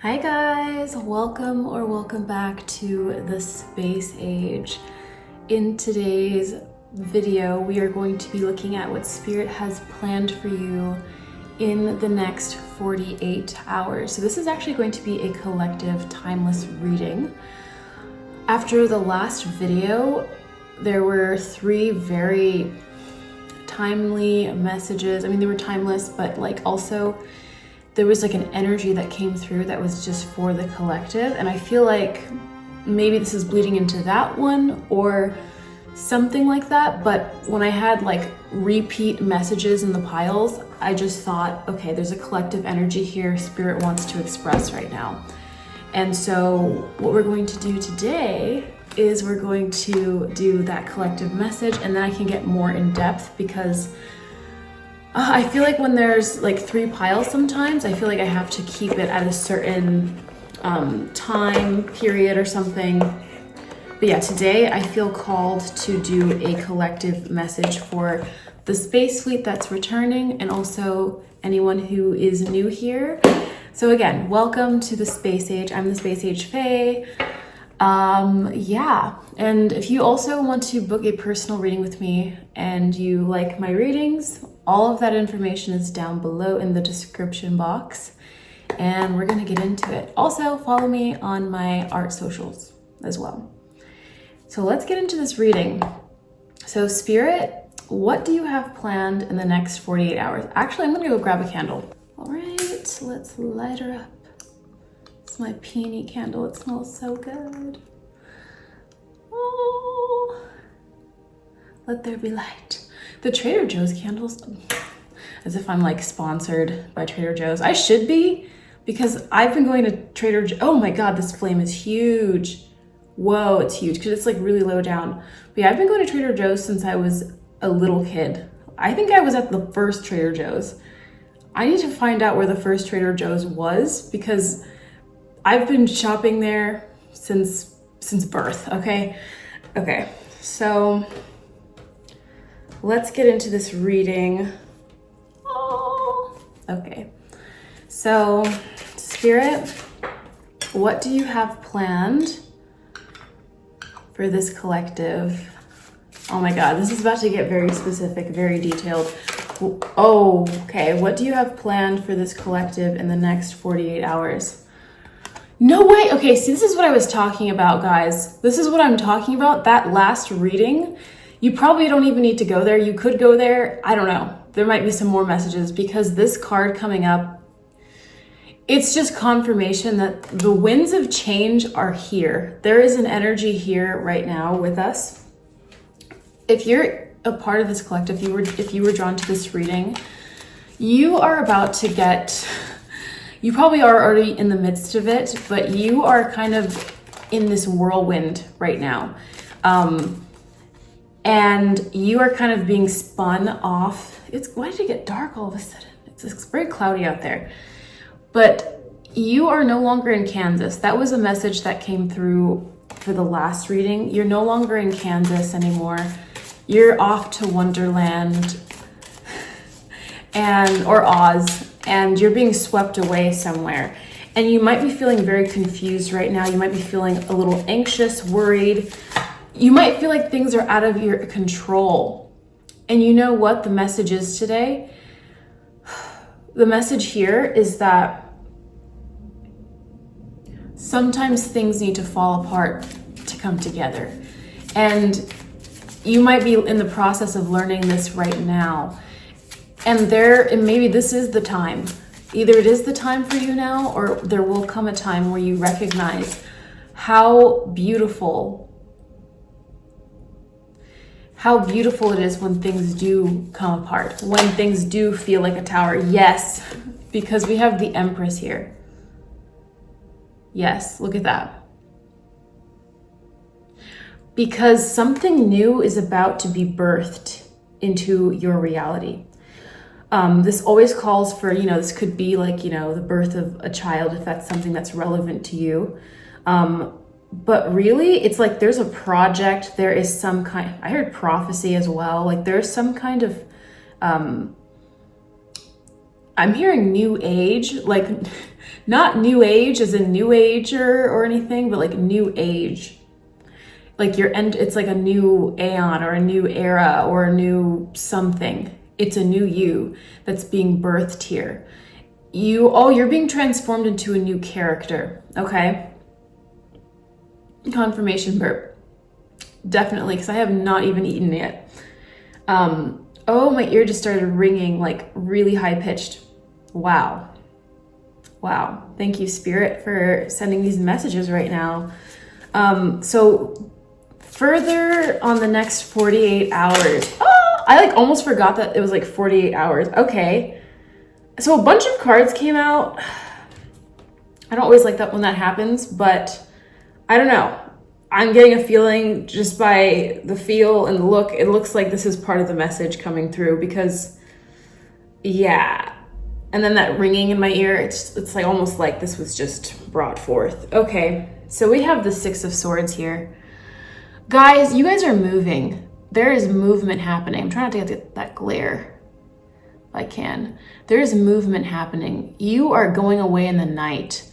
Hi guys, welcome back to the Space Age. In today's video, we are going to be looking at what Spirit has planned for you in the next 48 hours. So this is actually going to be a collective timeless reading. After the last video, there were 3 very timely messages. I mean, they were timeless, but also there was an energy that came through that was just for the collective. And I feel like maybe this is bleeding into that one or something like that. But when I had repeat messages in the piles, I just thought, okay, there's a collective energy here Spirit wants to express right now. And so what we're going to do today is we're going to do that collective message, and then I can get more in depth because I feel like when there's 3 piles sometimes, I feel like I have to keep it at a certain time period or something. But yeah, today I feel called to do a collective message for the space fleet that's returning and also anyone who is new here. So again, welcome to the Space Age. I'm the Space Age Fae. Yeah, and if you also want to book a personal reading with me and you like my readings, all of that information is down below in the description box, and we're gonna get into it. Also, follow me on my art socials as well. So let's get into this reading. So Spirit, what do you have planned in the next 48 hours? Actually, I'm gonna go grab a candle. All right, let's light her up. It's my peony candle. It smells so good. Oh, let there be light. The Trader Joe's candles, as if I'm sponsored by Trader Joe's. I should be, because I've been going to Trader Joe's. Oh my God, this flame is huge. Whoa, it's huge because it's really low down. But yeah, I've been going to Trader Joe's since I was a little kid. I think I was at the first Trader Joe's. I need to find out where the first Trader Joe's was because I've been shopping there since birth, okay? Okay, so let's get into this reading. Oh, okay. So, Spirit, what do you have planned for this collective? Oh my God, this is about to get very specific, very detailed. Oh, okay. What do you have planned for this collective in the next 48 hours? No way. Okay, see, this is what I was talking about, guys. This is what I'm talking about. That last reading, you probably don't even need to go there. You could go there. I don't know. There might be some more messages because this card coming up, it's just confirmation that the winds of change are here. There is an energy here right now with us. If you're a part of this collective, if you were drawn to this reading, you are about to get, you probably are already in the midst of it, but you are kind of in this whirlwind right now. And you are kind of being spun off. Why did it get dark all of a sudden? It's very cloudy out there. But you are no longer in Kansas. That was a message that came through for the last reading. You're no longer in Kansas anymore. You're off to Wonderland or Oz, and you're being swept away somewhere. And you might be feeling very confused right now. You might be feeling a little anxious, worried. You might feel like things are out of your control. And you know what the message is today? The message here is that sometimes things need to fall apart to come together. And you might be in the process of learning this right now. And maybe this is the time. Either it is the time for you now, or there will come a time where you recognize how beautiful it is when things do come apart, when things do feel like a tower. Yes, because we have the Empress here. Yes, look at that. Because something new is about to be birthed into your reality. This always calls for, this could be the birth of a child, if that's something that's relevant to you. But really, it's there's a project, there is some kind, I heard prophecy as well. There's some kind of, I'm hearing new age, like not new age as in new ager or anything, but like new age. Like it's like a new aeon or a new era or a new something. It's a new you that's being birthed here. You're being transformed into a new character, okay? Confirmation burp. Definitely, because I have not even eaten yet. Oh, my ear just started ringing, like really high pitched. Wow. Wow. Thank you, Spirit, for sending these messages right now. So further on the next 48 hours. Oh, I like almost forgot that it was like 48 hours. Okay. So a bunch of cards came out. I don't always like that when that happens, but I don't know. I'm getting a feeling just by the feel and the look, it looks like this is part of the message coming through because, yeah. And then that ringing in my ear, it's like almost like this was just brought forth. Okay, so we have the Six of Swords here. Guys, you guys are moving. There is movement happening. I'm trying not to get that glare if I can. There is movement happening. You are going away in the night.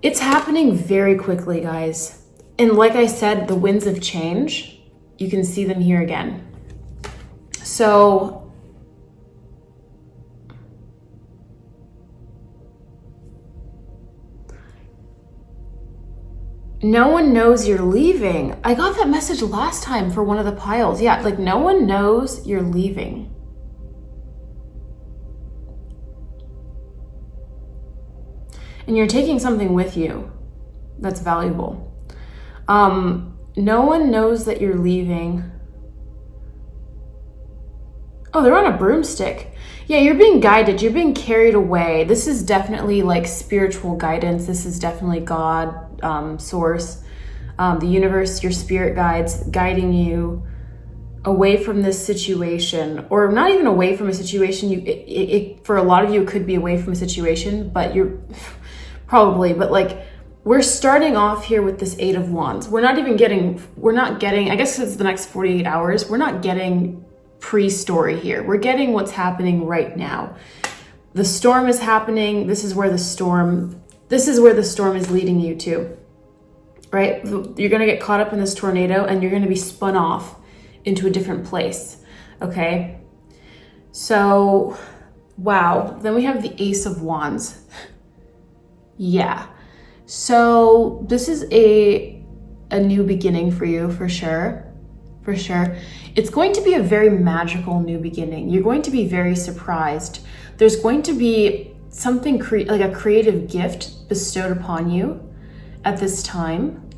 It's happening very quickly, guys. And like I said, the winds of change, you can see them here again. So no one knows you're leaving. I got that message last time for one of the piles. Yeah, like no one knows you're leaving. And you're taking something with you that's valuable. No one knows that you're leaving. Oh, they're on a broomstick. Yeah, you're being guided. You're being carried away. This is definitely like spiritual guidance. This is definitely God, source, the universe, your spirit guides guiding you away from this situation, or not even away from a situation. For a lot of you, it could be away from a situation, but you're probably, but like, we're starting off here with this Eight of Wands. We're not getting, I guess it's the next 48 hours. We're not getting pre-story here. We're getting what's happening right now. The storm is happening. This is where the storm is leading you to, right? You're going to get caught up in this tornado and you're going to be spun off into a different place. Okay. So, wow. Then we have the Ace of Wands. Yeah. So this is a new beginning for you, for sure. For sure. It's going to be a very magical new beginning. You're going to be very surprised. There's going to be something like a creative gift bestowed upon you at this time.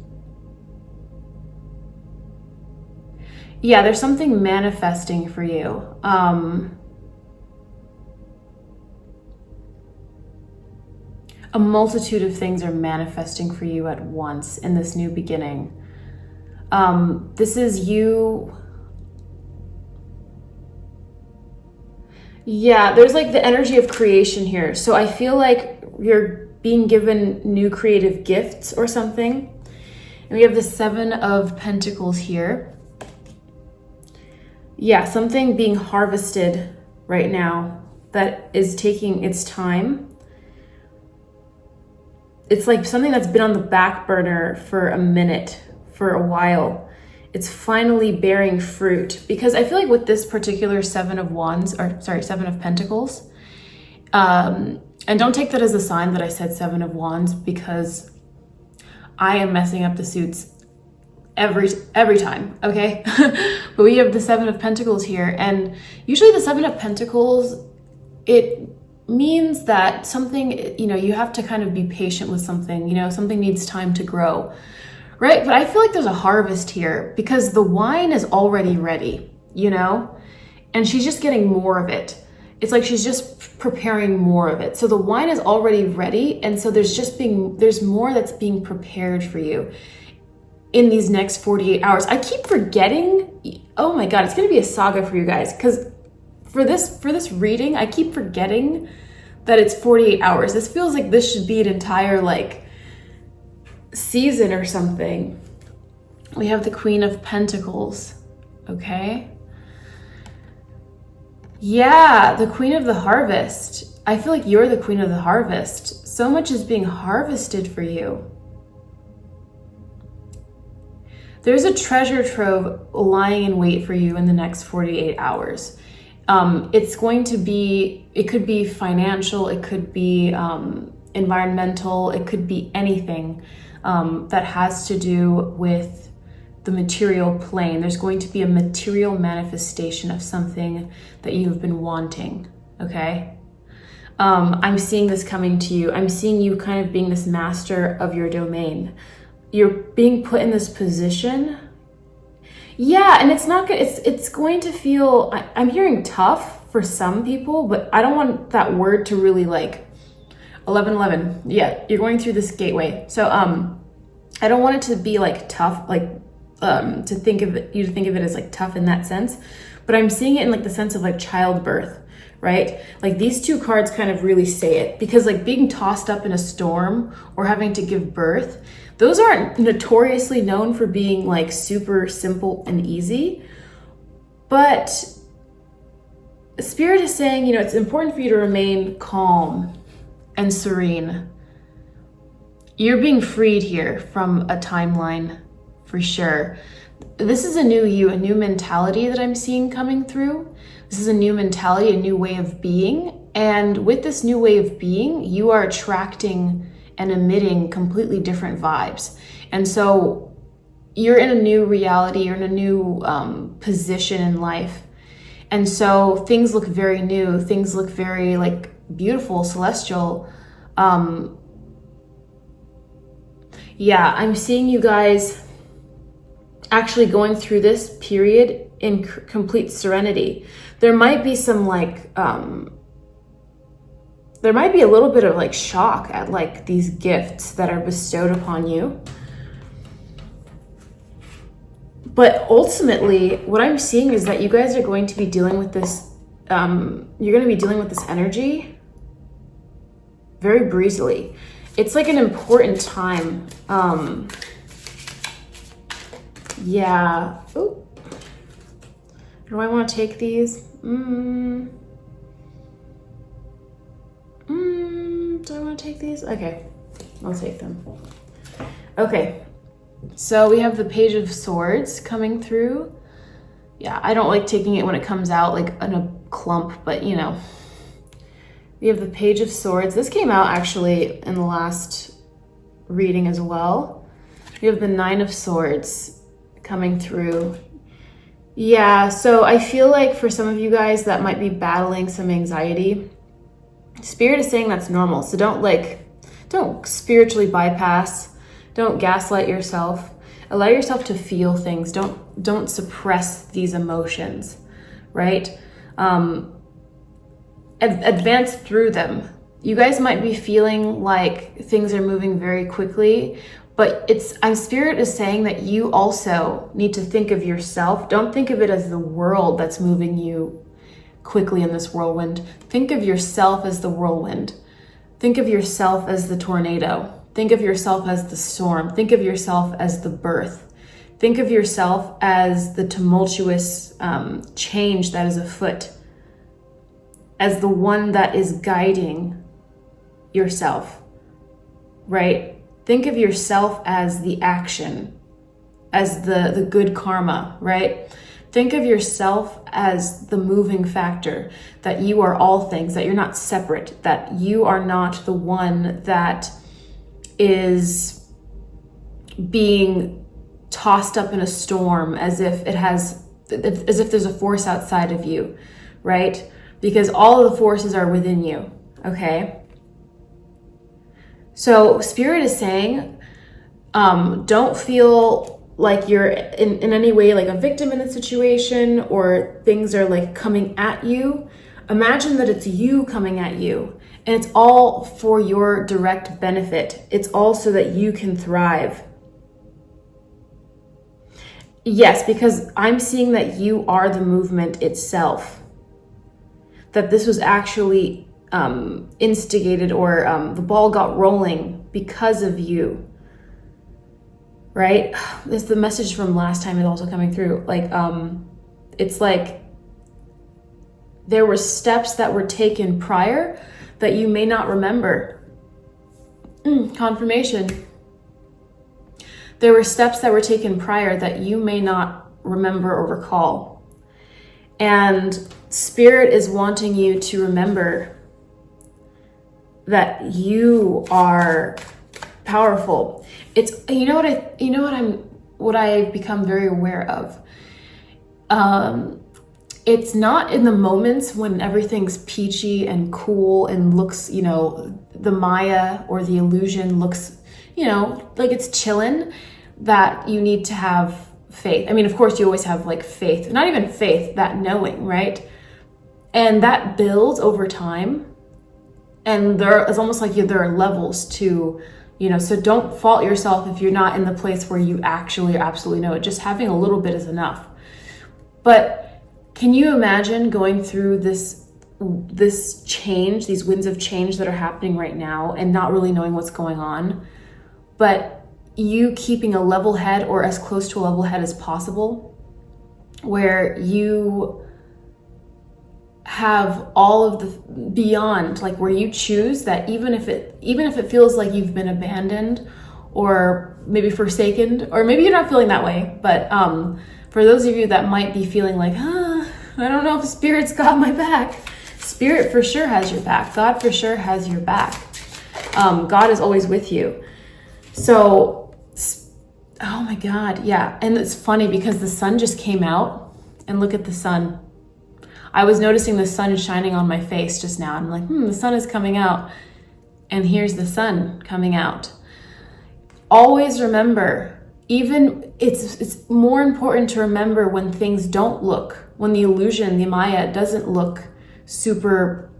Yeah, there's something manifesting for you. A multitude of things are manifesting for you at once in this new beginning. This is you. Yeah, there's like the energy of creation here. So I feel like you're being given new creative gifts or something. And we have the Seven of Pentacles here. Yeah, something being harvested right now that is taking its time. It's like something that's been on the back burner for a minute, for a while. It's finally bearing fruit, because I feel like with this particular Seven of Pentacles, and don't take that as a sign that I said Seven of Wands, because I am messing up the suits every time, okay? But we have the Seven of Pentacles here, and usually the Seven of Pentacles, it means that something, you have to kind of be patient with something, something needs time to grow, right? But I feel like there's a harvest here because the wine is already ready, and she's just getting more of it. It's like she's just preparing more of it. So the wine is already ready, and so there's more that's being prepared for you in these next 48 hours. I keep forgetting, oh my God, it's gonna be a saga for you guys, because for this reading, I keep forgetting that it's 48 hours. This feels like this should be an entire like season or something. We have the Queen of Pentacles, okay? Yeah, the Queen of the Harvest. I feel like you're the queen of the harvest. So much is being harvested for you. There's a treasure trove lying in wait for you in the next 48 hours. It's going to be, it could be financial, it could be environmental, it could be anything that has to do with the material plane. There's going to be a material manifestation of something that you've been wanting, okay? I'm seeing this coming to you. I'm seeing you kind of being this master of your domain. You're being put in this position. Yeah, and it's not good. It's going to feel, I'm hearing tough for some people, but I don't want that word to really like 1111. Yeah, you're going through this gateway. So I don't want it to be like tough, like to think of it, you to think of it as like tough in that sense, but I'm seeing it in like the sense of like childbirth, right? Like these two cards kind of really say it, because like being tossed up in a storm or having to give birth, those aren't notoriously known for being like super simple and easy. But Spirit is saying, you know, it's important for you to remain calm and serene. You're being freed here from a timeline for sure. This is a new you, a new mentality that I'm seeing coming through. This is a new mentality, a new way of being. And with this new way of being, you are attracting and emitting completely different vibes. And so you're in a new reality, you're in a new position in life. And so things look very new, things look very like beautiful, celestial. Yeah, I'm seeing you guys actually going through this period in complete serenity. There might be some like, there might be a little bit of like shock at like these gifts that are bestowed upon you. But ultimately, what I'm seeing is that you guys are going to be dealing with this, you're going to be dealing with this energy very breezily. It's like an important time. Yeah. Oh, do I want to take these? Do I want to take these? Okay, I'll take them. Okay, so we have the Page of Swords coming through. Yeah, I don't like taking it when it comes out like in a clump, but you know. We have the Page of Swords. This came out actually in the last reading as well. We have the Nine of Swords coming through. Yeah, so I feel like for some of you guys that might be battling some anxiety, Spirit is saying that's normal. So don't spiritually bypass, don't gaslight yourself. Allow yourself to feel things. Don't suppress these emotions, right? Advance through them. You guys might be feeling like things are moving very quickly, but Spirit is saying that you also need to think of yourself. Don't think of it as the world that's moving you quickly in this whirlwind. Think of yourself as the whirlwind. Think of yourself as the tornado. Think of yourself as the storm. Think of yourself as the birth. Think of yourself as the tumultuous change that is afoot, as the one that is guiding yourself, right? Think of yourself as the action, as the good karma, right? Think of yourself as the moving factor, that you are all things, that you're not separate, that you are not the one that is being tossed up in a storm as if there's a force outside of you, right? Because all of the forces are within you, okay? So Spirit is saying, don't feel like you're in any way like a victim in a situation or things are like coming at you. Imagine that it's you coming at you and it's all for your direct benefit. It's all so that you can thrive. Yes, because I'm seeing that you are the movement itself. That this was actually instigated or the ball got rolling because of you. Right? This the message from last time is also coming through. Like, it's like there were steps that were taken prior that you may not remember. Confirmation. There were steps that were taken prior that you may not remember or recall. And Spirit is wanting you to remember that you are powerful. It's, what I've become very aware of. It's not in the moments when everything's peachy and cool and looks, the Maya or the illusion looks, like it's chillin', that you need to have faith. I mean, of course you always have like faith, not even faith, that knowing, right? And that builds over time. And it's almost like there are levels to, so don't fault yourself if you're not in the place where you actually absolutely know it. Just having a little bit is enough. But can you imagine going through this change, these winds of change that are happening right now, and not really knowing what's going on, but you keeping a level head, or as close to a level head as possible, where you have all of the beyond, like where you choose that even if it feels like you've been abandoned or maybe forsaken, or maybe you're not feeling that way, but for those of you that might be feeling like, I don't know if Spirit's got my back. Spirit for sure has your back. God for sure has your back. God is always with you. So, oh my God, yeah. And it's funny because the sun just came out, and look at the sun. I was noticing the sun shining on my face just now. I'm like, the sun is coming out. And here's the sun coming out. Always remember, even it's more important to remember when things don't look, when the illusion, the Maya doesn't look super,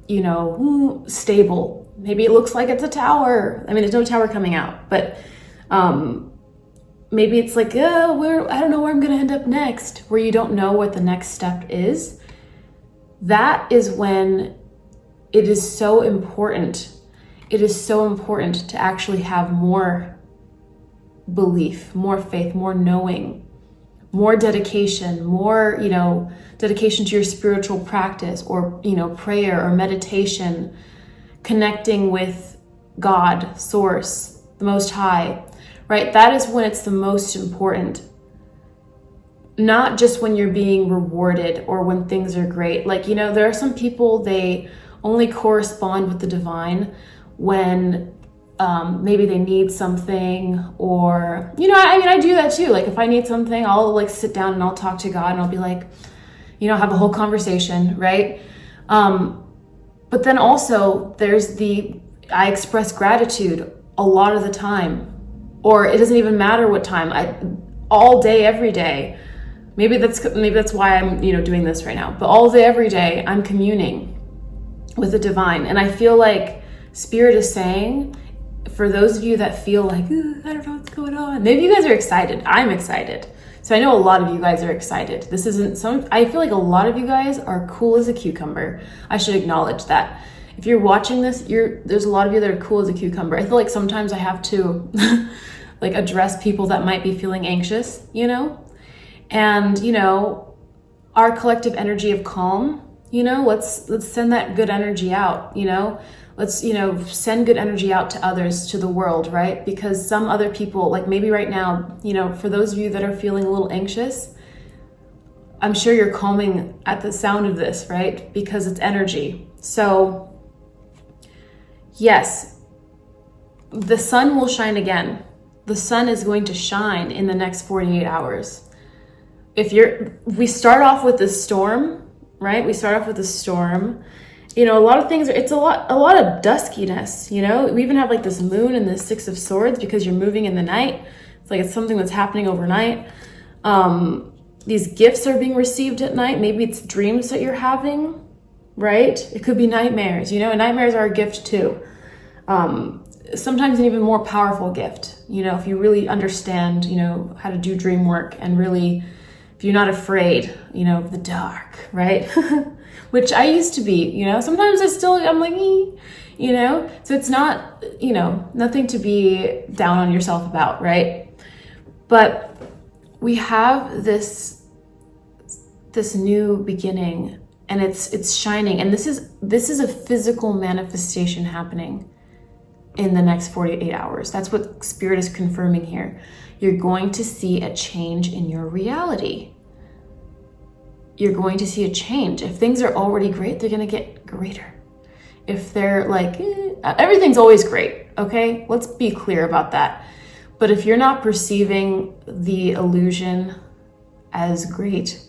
stable. Maybe it looks like it's a tower. I mean, there's no tower coming out, but maybe it's like, I don't know where I'm going to end up next, where you don't know what the next step is. That is when it is so important. It is so important to actually have more belief, more faith, more knowing, more dedication, more, dedication to your spiritual practice, or, prayer or meditation, connecting with God, Source, the Most High, right? That is when it's the most important. Not just when you're being rewarded or when things are great. Like, there are some people, they only correspond with the divine when maybe they need something, or, I do that too. Like if I need something, I'll like sit down and I'll talk to God and I'll be like, have a whole conversation, right? But then also there's I express gratitude a lot of the time, or it doesn't even matter what time, all day, every day. Maybe that's why I'm, doing this right now. But all day, every day, I'm communing with the divine. And I feel like Spirit is saying, for those of you that feel like, I don't know what's going on. Maybe you guys are excited. I'm excited. So I know a lot of you guys are excited. I feel like a lot of you guys are cool as a cucumber. I should acknowledge that. If you're watching this, there's a lot of you that are cool as a cucumber. I feel like sometimes I have to like address people that might be feeling anxious, And, our collective energy of calm, let's send that good energy out, let's, send good energy out to others, to the world, right? Because some other people, like maybe right now, for those of you that are feeling a little anxious, I'm sure you're calming at the sound of this, right? Because it's energy. So yes, the sun will shine again. The sun is going to shine in the next 48 hours. We start off with the storm, right? We start off with the storm. A lot of things, it's a lot of duskiness, We even have like this moon and this 6 of Swords because you're moving in the night. It's like it's something that's happening overnight. These gifts are being received at night. Maybe it's dreams that you're having, right? It could be nightmares, nightmares are a gift too. Sometimes an even more powerful gift, if you really understand, how to do dream work, and really, if you're not afraid, of the dark, right? Which I used to be, sometimes I'm like, so it's not, nothing to be down on yourself about, right? But we have this new beginning, and it's shining. And this is a physical manifestation happening in the next 48 hours. That's what Spirit is confirming here. You're going to see a change in your reality. You're going to see a change. If things are already great, they're going to get greater. If they're like, everything's always great, okay? Let's be clear about that. But if you're not perceiving the illusion as great,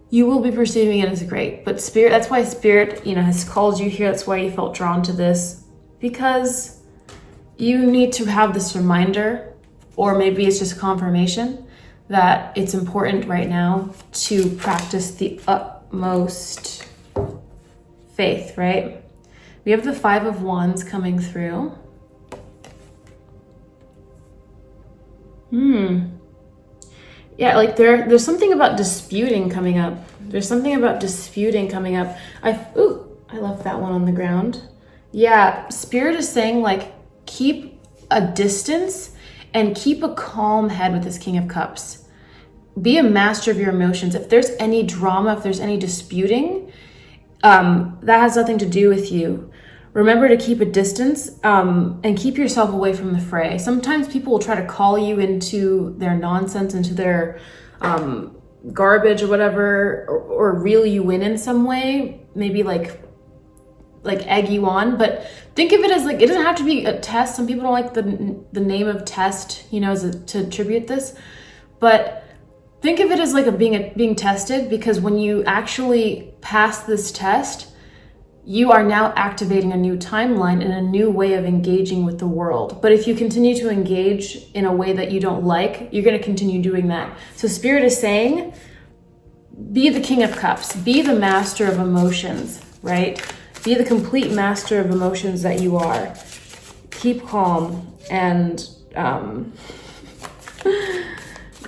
you will be perceiving it as great. But Spirit, that's why Spirit, has called you here. That's why you felt drawn to this, because you need to have this reminder, or maybe it's just confirmation that it's important right now to practice the utmost faith, right? We have the 5 of Wands coming through. Yeah, like there's something about disputing coming up. There's something about disputing coming up. I left that one on the ground. Yeah, Spirit is saying like keep a distance and keep a calm head with this King of Cups. Be a master of your emotions. If there's any drama, if there's any disputing, that has nothing to do with you. Remember to keep a distance and keep yourself away from the fray. Sometimes people will try to call you into their nonsense, into their garbage or whatever, or reel you in some way, maybe like egg you on. But think of it as like, it doesn't have to be a test. Some people don't like the name of test, to attribute this, but think of it as like being tested, because when you actually pass this test, you are now activating a new timeline and a new way of engaging with the world. But if you continue to engage in a way that you don't like, you're going to continue doing that. So Spirit is saying, be the King of Cups, be the master of emotions, right? Be the complete master of emotions that you are. Keep calm and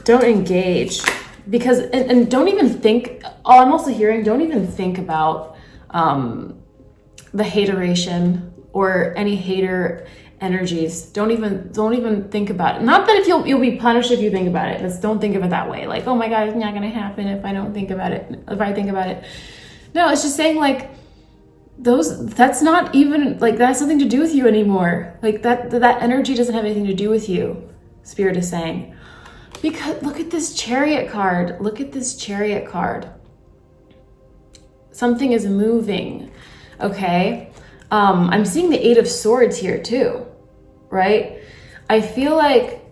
don't engage, because, and don't even think, I'm also hearing, don't even think about the hateration or any hater energies. Don't even think about it. Not that if you'll be punished if you think about it. Just don't think of it that way. Like, oh my God, it's not gonna happen if I don't think about it. If I think about it. No, it's just saying like that's not even like, that has nothing to do with you anymore. Like that energy doesn't have anything to do with you. Spirit is saying. Because look at this Chariot card. Look at this Chariot card. Something is moving. Okay. I'm seeing the 8 of Swords here too, right? I feel like,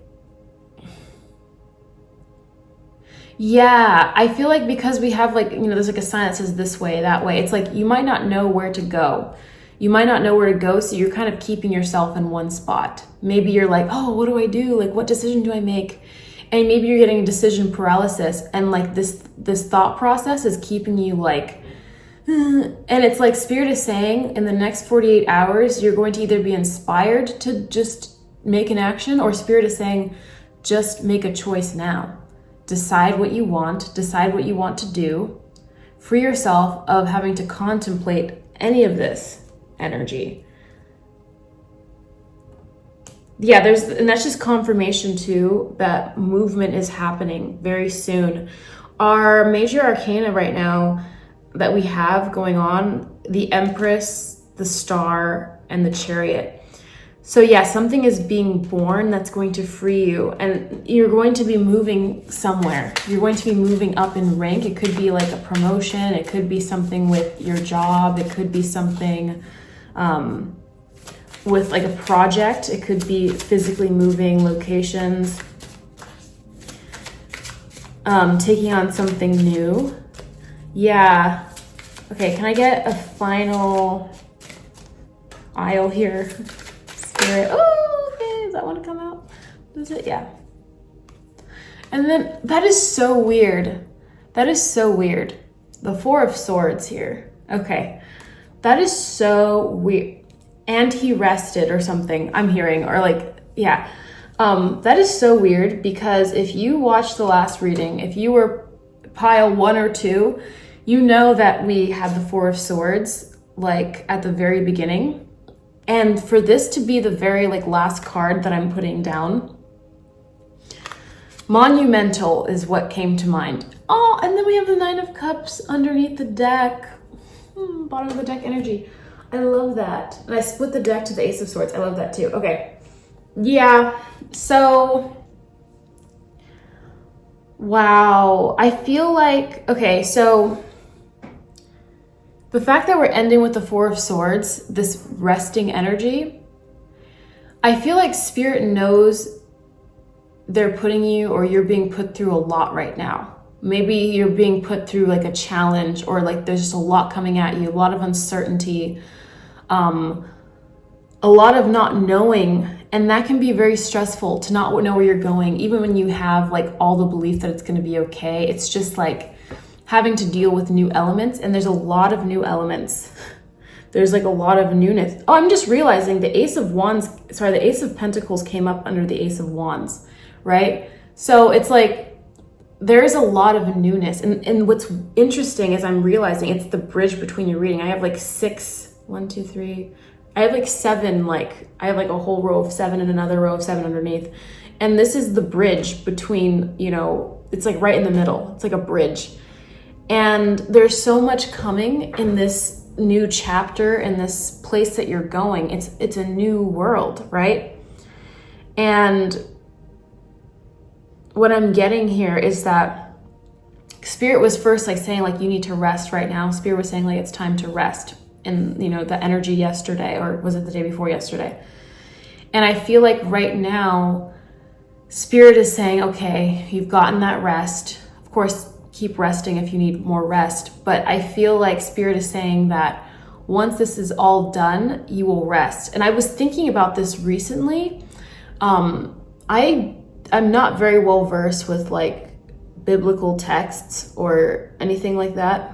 yeah, I feel like because we have like, there's like a sign that says this way, that way. It's like, you might not know where to go. You might not know where to go. So you're kind of keeping yourself in one spot. Maybe you're like, oh, what do I do? Like, what decision do I make? And maybe you're getting decision paralysis, and like this thought process is keeping you like, and it's like Spirit is saying in the next 48 hours, you're going to either be inspired to just make an action, or Spirit is saying, just make a choice now. Decide what you want to do. Free yourself of having to contemplate any of this energy. Yeah, and that's just confirmation too that movement is happening very soon. Our major arcana right now that we have going on, the Empress, the Star, and the Chariot. So yeah, something is being born that's going to free you, and you're going to be moving somewhere. You're going to be moving up in rank. It could be like a promotion. It could be something with your job. It could be something with like a project. It could be physically moving locations, taking on something new. Yeah. Okay, can I get a final aisle here? Spirit. Oh, okay. Does that want to come out? Does it? Yeah. And then that is so weird. That is so weird. The 4 of Swords here. Okay. That is so weird. And he rested or something, I'm hearing, or like, yeah. That is so weird, because if you watched the last reading, if you were pile 1 or 2, you know that we had the 4 of Swords like at the very beginning. And for this to be the very like last card that I'm putting down, monumental is what came to mind. Oh, and then we have the 9 of Cups underneath the deck. Bottom of the deck energy. I love that. And I split the deck to the Ace of Swords. I love that too. Okay. Yeah. So, wow. I feel like, okay, so the fact that we're ending with the Four of Swords, this resting energy, I feel like Spirit knows they're putting you, or you're being put through a lot right now. Maybe you're being put through like a challenge, or like there's just a lot coming at you, a lot of uncertainty, a lot of not knowing. And that can be very stressful to not know where you're going, even when you have like all the belief that it's going to be okay. It's just like having to deal with new elements, and there's a lot of new elements. There's like a lot of newness. Oh, I'm just realizing the Ace of Pentacles came up under the Ace of Wands, right? So it's like there's a lot of newness. And what's interesting is I'm realizing it's the bridge between your reading. I have like I have like seven, I have like a whole row of 7 and another row of 7 underneath. And this is the bridge between, it's like right in the middle. It's like a bridge. And there's so much coming in this new chapter, in this place that you're going. It's a new world, right? And what I'm getting here is that Spirit was first like saying like you need to rest right now. Spirit was saying like it's time to rest. And the energy yesterday, or was it the day before yesterday? And I feel like right now Spirit is saying, okay, you've gotten that rest. Of course, keep resting if you need more rest. But I feel like Spirit is saying that once this is all done, you will rest. And I was thinking about this recently. I'm not very well versed with like biblical texts or anything like that.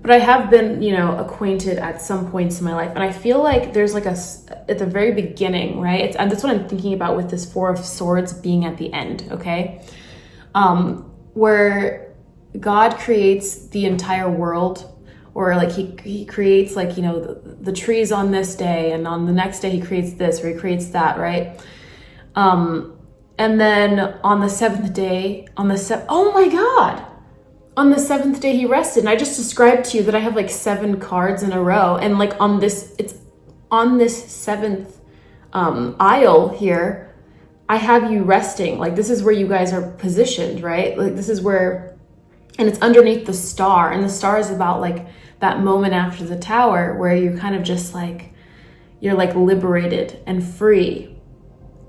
But I have been, acquainted at some points in my life. And I feel like there's like at the very beginning, right? And that's what I'm thinking about with this Four of Swords being at the end, okay? Where God creates the entire world, or like he creates like, the trees on this day, and on the next day he creates this, or he creates that, right? And then on the seventh day, on the seventh day he rested. And I just described to you that I have like 7 cards in a row, and like it's on this 7th aisle here, I have you resting. Like this is where you guys are positioned, right? Like this is where, and it's underneath the star, and the star is about like that moment after the tower where you're kind of just like, you're like liberated and free.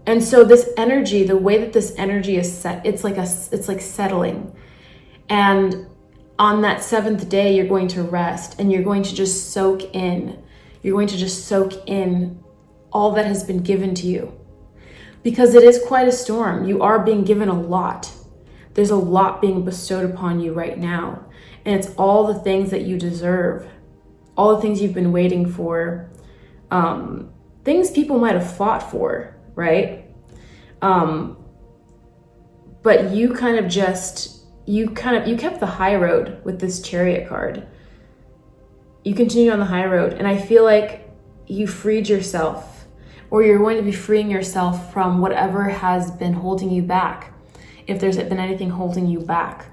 And so this energy, the way that this energy is set, it's like settling. And on that 7th day, you're going to rest, and you're going to just soak in. You're going to just soak in all that has been given to you. Because it is quite a storm. You are being given a lot. There's a lot being bestowed upon you right now. And it's all the things that you deserve. All the things you've been waiting for. Things people might have fought for, right? But you kind of just... You kept the high road with this Chariot card. You continue on the high road, and I feel like you freed yourself, or you're going to be freeing yourself from whatever has been holding you back. If there's been anything holding you back,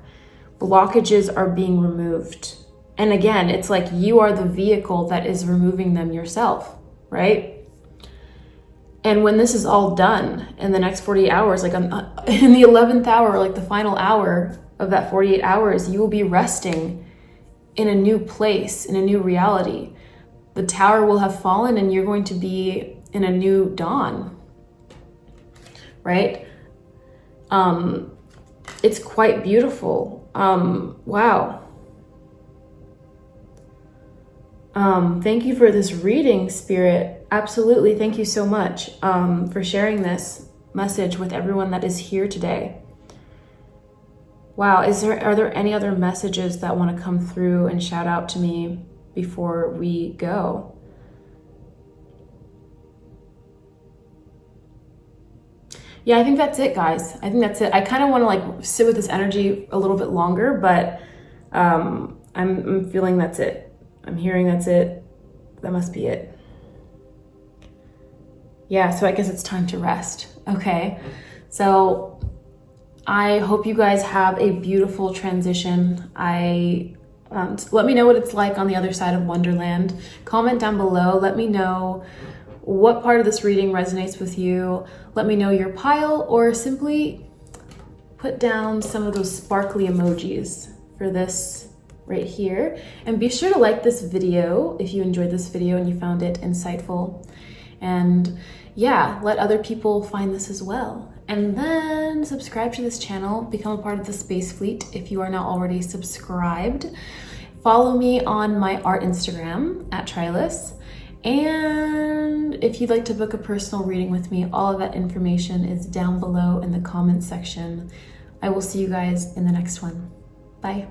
blockages are being removed. And again, it's like you are the vehicle that is removing them yourself, right? And when this is all done in the next 48 hours, like in the 11th hour, like the final hour of that 48 hours, you will be resting in a new place, in a new reality. The tower will have fallen, and you're going to be in a new dawn, right? It's quite beautiful. Wow. Thank you for this reading, Spirit. Absolutely. Thank you so much for sharing this message with everyone that is here today. Wow, are there any other messages that want to come through and shout out to me before we go? Yeah, I think that's it, guys. I think that's it. I kind of want to like sit with this energy a little bit longer, but I'm feeling that's it. I'm hearing that's it. That must be it. Yeah, so I guess it's time to rest. Okay, so I hope you guys have a beautiful transition. I Let me know what it's like on the other side of Wonderland. Comment down below. Let me know what part of this reading resonates with you. Let me know your pile, or simply put down some of those sparkly emojis for this right here. And be sure to like this video if you enjoyed this video and you found it insightful. And yeah, let other people find this as well. And then subscribe to this channel, become a part of the Space Fleet if you are not already subscribed. Follow me on my art Instagram at Trilus. And if you'd like to book a personal reading with me, all of that information is down below in the comments section. I will see you guys in the next one. Bye.